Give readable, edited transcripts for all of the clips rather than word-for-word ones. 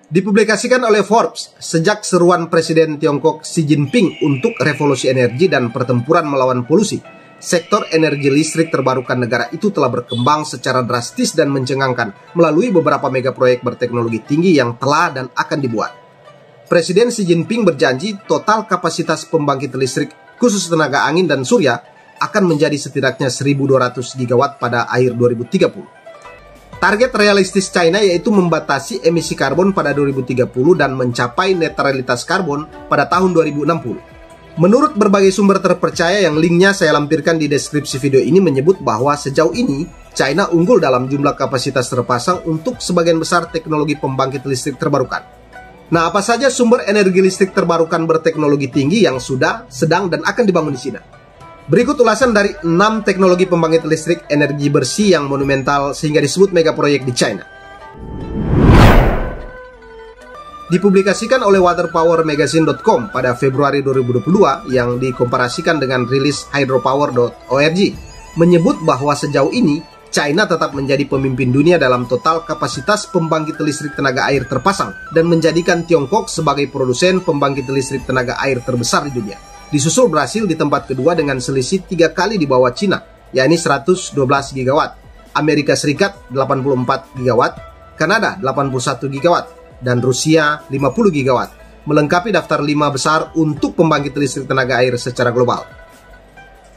Dipublikasikan oleh Forbes, sejak seruan Presiden Tiongkok Xi Jinping untuk revolusi energi dan pertempuran melawan polusi, sektor energi listrik terbarukan negara itu telah berkembang secara drastis dan mencengangkan melalui beberapa mega proyek berteknologi tinggi yang telah dan akan dibuat. Presiden Xi Jinping berjanji total kapasitas pembangkit listrik khusus tenaga angin dan surya akan menjadi setidaknya 1.200 gigawatt pada akhir 2030. Target realistis China yaitu membatasi emisi karbon pada 2030 dan mencapai netralitas karbon pada tahun 2060. Menurut berbagai sumber terpercaya yang linknya saya lampirkan di deskripsi video ini menyebut bahwa sejauh ini China unggul dalam jumlah kapasitas terpasang untuk sebagian besar teknologi pembangkit listrik terbarukan. Nah, apa saja sumber energi listrik terbarukan berteknologi tinggi yang sudah, sedang, dan akan dibangun di China? Berikut ulasan dari 6 teknologi pembangkit listrik energi bersih yang monumental sehingga disebut mega proyek di China. Dipublikasikan oleh waterpowermagazine.com pada Februari 2022 yang dikomparasikan dengan rilis hydropower.org menyebut bahwa sejauh ini China tetap menjadi pemimpin dunia dalam total kapasitas pembangkit listrik tenaga air terpasang dan menjadikan Tiongkok sebagai produsen pembangkit listrik tenaga air terbesar di dunia. Disusul Brasil di tempat kedua dengan selisih 3 kali di bawah Cina, yakni 112 gigawatt, Amerika Serikat 84 gigawatt, Kanada 81 gigawatt, dan Rusia 50 gigawatt, melengkapi daftar 5 besar untuk pembangkit listrik tenaga air secara global.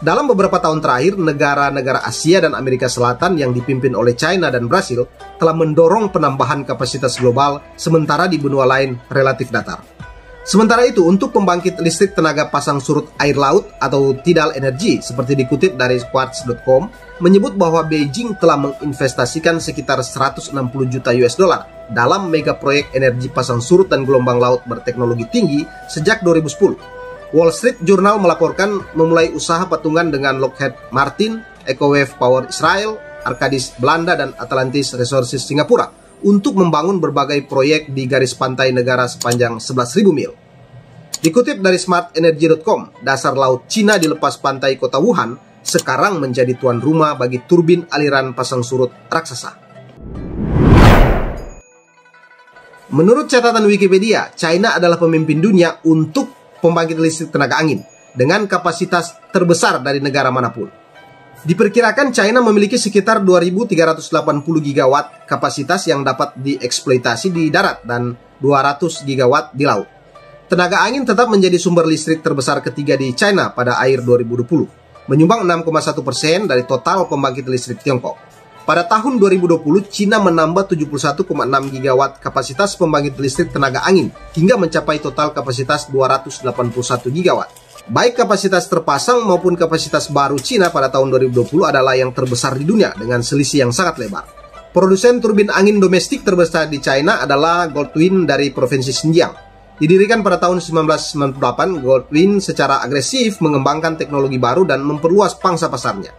Dalam beberapa tahun terakhir, negara-negara Asia dan Amerika Selatan yang dipimpin oleh China dan Brasil telah mendorong penambahan kapasitas global, sementara di benua lain relatif datar. Sementara itu, untuk pembangkit listrik tenaga pasang surut air laut atau tidal energy, seperti dikutip dari Quartz.com, menyebut bahwa Beijing telah menginvestasikan sekitar 160 juta US dollar dalam mega proyek energi pasang surut dan gelombang laut berteknologi tinggi sejak 2010. Wall Street Journal melaporkan memulai usaha patungan dengan Lockheed Martin, EcoWave Power Israel, Arcadis Belanda, dan Atlantis Resources Singapura untuk membangun berbagai proyek di garis pantai negara sepanjang 11.000 mil. Dikutip dari smartenergy.com, dasar laut Cina di lepas pantai kota Wuhan sekarang menjadi tuan rumah bagi turbin aliran pasang surut raksasa. Menurut catatan Wikipedia, China adalah pemimpin dunia untuk pembangkit listrik tenaga angin dengan kapasitas terbesar dari negara manapun. Diperkirakan China memiliki sekitar 2.380 gigawatt kapasitas yang dapat dieksploitasi di darat dan 200 gigawatt di laut. Tenaga angin tetap menjadi sumber listrik terbesar ketiga di China pada akhir 2020, menyumbang 6,1% dari total pembangkit listrik Tiongkok. Pada tahun 2020, China menambah 71,6 gigawatt kapasitas pembangkit listrik tenaga angin hingga mencapai total kapasitas 281 gigawatt. Baik kapasitas terpasang maupun kapasitas baru Cina pada tahun 2020 adalah yang terbesar di dunia dengan selisih yang sangat lebar. Produsen turbin angin domestik terbesar di China adalah Goldwind dari Provinsi Xinjiang. Didirikan pada tahun 1998, Goldwind secara agresif mengembangkan teknologi baru dan memperluas pangsa pasarnya.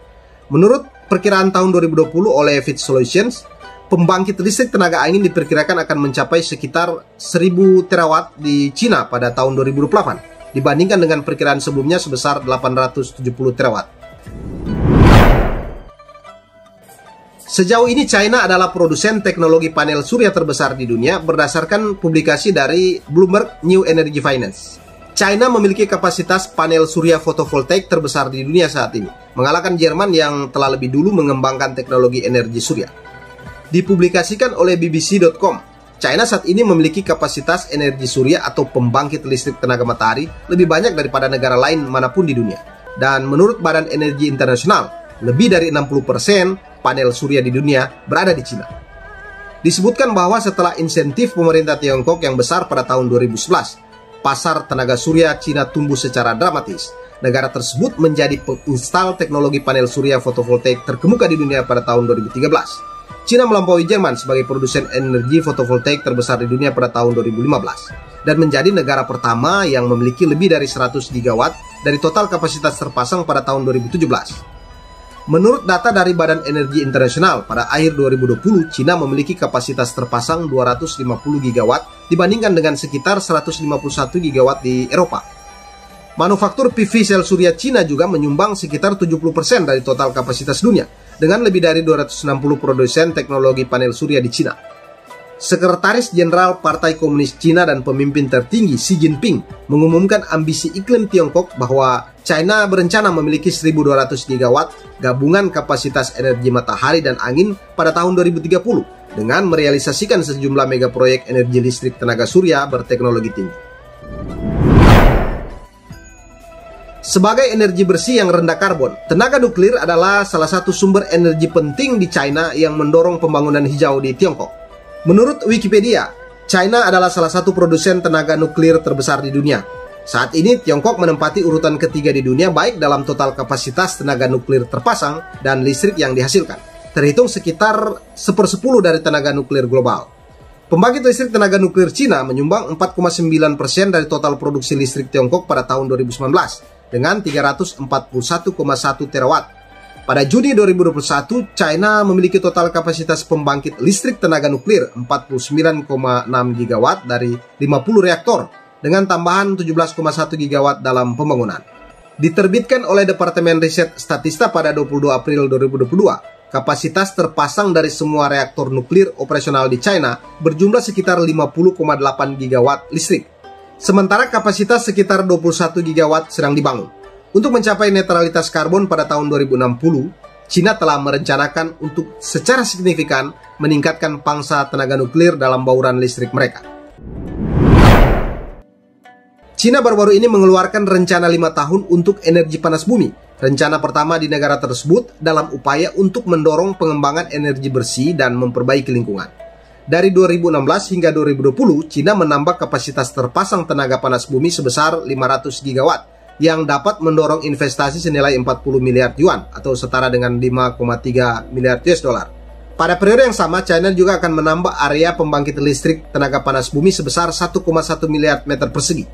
Menurut perkiraan tahun 2020 oleh Fitch Solutions, pembangkit listrik tenaga angin diperkirakan akan mencapai sekitar 1.000 terawatt di Cina pada tahun 2028. Dibandingkan dengan perkiraan sebelumnya sebesar 870 terawatt. Sejauh ini China adalah produsen teknologi panel surya terbesar di dunia berdasarkan publikasi dari Bloomberg New Energy Finance. China memiliki kapasitas panel surya fotovoltaik terbesar di dunia saat ini, mengalahkan Jerman yang telah lebih dulu mengembangkan teknologi energi surya. Dipublikasikan oleh BBC.com, China saat ini memiliki kapasitas energi surya atau pembangkit listrik tenaga matahari lebih banyak daripada negara lain manapun di dunia. Dan menurut Badan Energi Internasional, lebih dari 60% panel surya di dunia berada di China. Disebutkan bahwa setelah insentif pemerintah Tiongkok yang besar pada tahun 2011, pasar tenaga surya China tumbuh secara dramatis. Negara tersebut menjadi penginstal teknologi panel surya fotovoltaik terkemuka di dunia pada tahun 2013. China melampaui Jerman sebagai produsen energi fotovoltaik terbesar di dunia pada tahun 2015 dan menjadi negara pertama yang memiliki lebih dari 100 gigawatt dari total kapasitas terpasang pada tahun 2017. Menurut data dari Badan Energi Internasional, pada akhir 2020 China memiliki kapasitas terpasang 250 gigawatt dibandingkan dengan sekitar 151 gigawatt di Eropa. Manufaktur PV sel surya Cina juga menyumbang sekitar 70% dari total kapasitas dunia, dengan lebih dari 260 produsen teknologi panel surya di Cina. Sekretaris Jenderal Partai Komunis Cina dan pemimpin tertinggi Xi Jinping mengumumkan ambisi iklim Tiongkok bahwa China berencana memiliki 1.200 gigawatt gabungan kapasitas energi matahari dan angin pada tahun 2030 dengan merealisasikan sejumlah megaproyek energi listrik tenaga surya berteknologi tinggi. Sebagai energi bersih yang rendah karbon, tenaga nuklir adalah salah satu sumber energi penting di China yang mendorong pembangunan hijau di Tiongkok. Menurut Wikipedia, China adalah salah satu produsen tenaga nuklir terbesar di dunia. Saat ini, Tiongkok menempati urutan ketiga di dunia baik dalam total kapasitas tenaga nuklir terpasang dan listrik yang dihasilkan, terhitung sekitar 1/10 dari tenaga nuklir global. Pembangkit listrik tenaga nuklir Cina menyumbang 4,9% dari total produksi listrik Tiongkok pada tahun 2019 dengan 341,1 terawatt. Pada Juni 2021, China memiliki total kapasitas pembangkit listrik tenaga nuklir 49,6 gigawatt dari 50 reaktor dengan tambahan 17,1 gigawatt dalam pembangunan. Diterbitkan oleh Departemen Riset Statista pada 22 April 2022, kapasitas terpasang dari semua reaktor nuklir operasional di China berjumlah sekitar 50,8 gigawatt listrik. Sementara kapasitas sekitar 21 gigawatt sedang dibangun. Untuk mencapai netralitas karbon pada tahun 2060, Cina telah merencanakan untuk secara signifikan meningkatkan pangsa tenaga nuklir dalam bauran listrik mereka. Cina baru-baru ini mengeluarkan rencana 5 tahun untuk energi panas bumi. Rencana pertama di negara tersebut dalam upaya untuk mendorong pengembangan energi bersih dan memperbaiki lingkungan. Dari 2016 hingga 2020, Cina menambah kapasitas terpasang tenaga panas bumi sebesar 500 gigawatt. Yang dapat mendorong investasi senilai 40 miliar yuan atau setara dengan 5,3 miliar US dollar. Pada periode yang sama, China juga akan menambah area pembangkit listrik tenaga panas bumi sebesar 1,1 miliar meter persegi.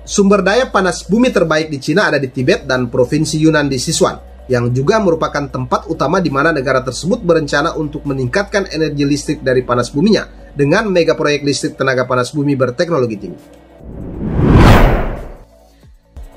Sumber daya panas bumi terbaik di Cina ada di Tibet dan Provinsi Yunnan di Sichuan, yang juga merupakan tempat utama di mana negara tersebut berencana untuk meningkatkan energi listrik dari panas buminya dengan mega proyek listrik tenaga panas bumi berteknologi tinggi.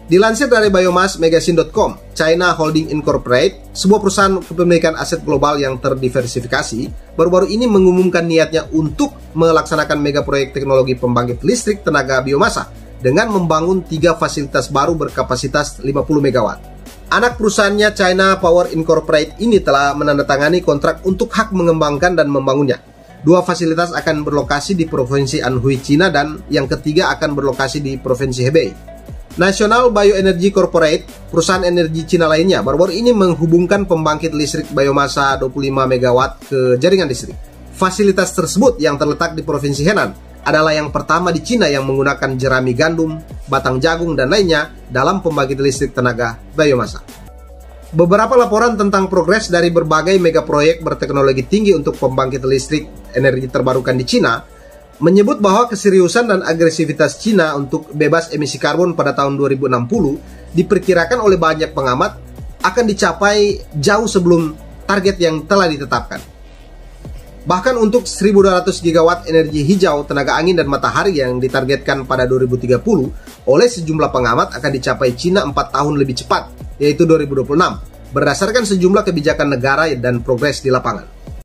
Dilansir dari biomassmagazine.com, China Holding Incorporated, sebuah perusahaan kepemilikan aset global yang terdiversifikasi, baru-baru ini mengumumkan niatnya untuk melaksanakan mega proyek teknologi pembangkit listrik tenaga biomasa dengan membangun 3 fasilitas baru berkapasitas 50 megawatt. Anak perusahaannya China Power Incorporated ini telah menandatangani kontrak untuk hak mengembangkan dan membangunnya. 2 fasilitas akan berlokasi di Provinsi Anhui, Cina, dan yang ketiga akan berlokasi di Provinsi Hebei. National Bioenergy Corporate, perusahaan energi Cina lainnya, baru-baru ini menghubungkan pembangkit listrik biomasa 25 megawatt ke jaringan listrik. Fasilitas tersebut yang terletak di Provinsi Henan adalah yang pertama di Cina yang menggunakan jerami gandum, batang jagung, dan lainnya dalam pembangkit listrik tenaga biomasa. Beberapa laporan tentang progres dari berbagai megaproyek berteknologi tinggi untuk pembangkit listrik energi terbarukan di Cina menyebut bahwa keseriusan dan agresivitas Cina untuk bebas emisi karbon pada tahun 2060 diperkirakan oleh banyak pengamat akan dicapai jauh sebelum target yang telah ditetapkan. Bahkan untuk 1.200 gigawatt energi hijau, tenaga angin dan matahari yang ditargetkan pada 2030 oleh sejumlah pengamat akan dicapai Cina 4 tahun lebih cepat, yaitu 2026, berdasarkan sejumlah kebijakan negara dan progres di lapangan.